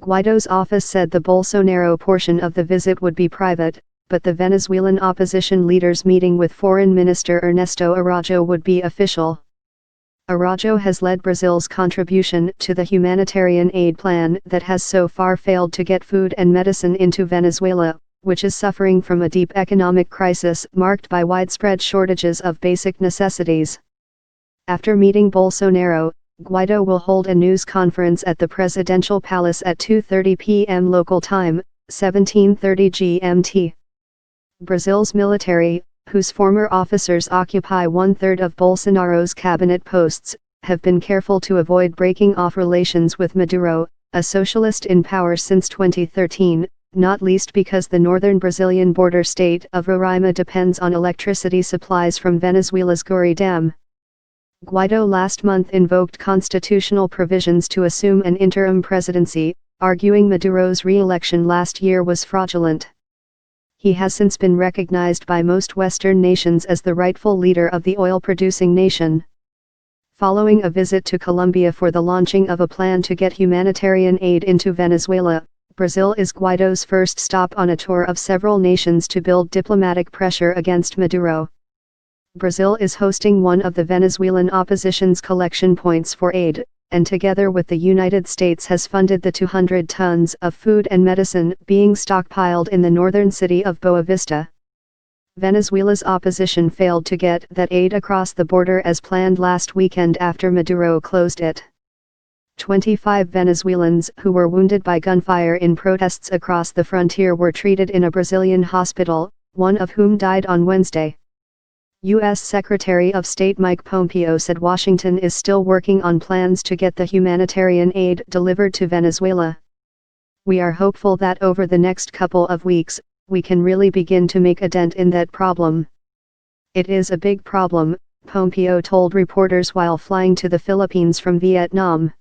Guaido's office said the Bolsonaro portion of the visit would be private, but the Venezuelan opposition leaders meeting with Foreign Minister Ernesto Araujo would be official. Araujo has led Brazil's contribution to the humanitarian aid plan that has so far failed to get food and medicine into Venezuela, which is suffering from a deep economic crisis marked by widespread shortages of basic necessities. After meeting Bolsonaro, Guaido will hold a news conference at the presidential palace at 2:30 p.m. local time, 17:30 GMT. Brazil's military, whose former officers occupy one-third of Bolsonaro's cabinet posts, have been careful to avoid breaking off relations with Maduro, a socialist in power since 2013, not least because the northern Brazilian border state of Roraima depends on electricity supplies from Venezuela's Guaido. Guaido last month invoked constitutional provisions to assume an interim presidency, arguing Maduro's re-election last year was fraudulent. He has since been recognized by most Western nations as the rightful leader of the oil-producing nation. Following a visit to Colombia for the launching of a plan to get humanitarian aid into Venezuela, Brazil is Guaido's first stop on a tour of several nations to build diplomatic pressure against Maduro. Brazil is hosting one of the Venezuelan opposition's collection points for aid, and together with the United States has funded the 200 tons of food and medicine being stockpiled in the northern city of Boa Vista. Venezuela's opposition failed to get that aid across the border as planned last weekend after Maduro closed it. 25 Venezuelans who were wounded by gunfire in protests across the frontier were treated in a Brazilian hospital, one of whom died on Wednesday. U.S. Secretary of State Mike Pompeo said Washington is still working on plans to get the humanitarian aid delivered to Venezuela. We are hopeful that over the next couple of weeks, we can really begin to make a dent in that problem. It is a big problem, Pompeo told reporters while flying to the Philippines from Vietnam.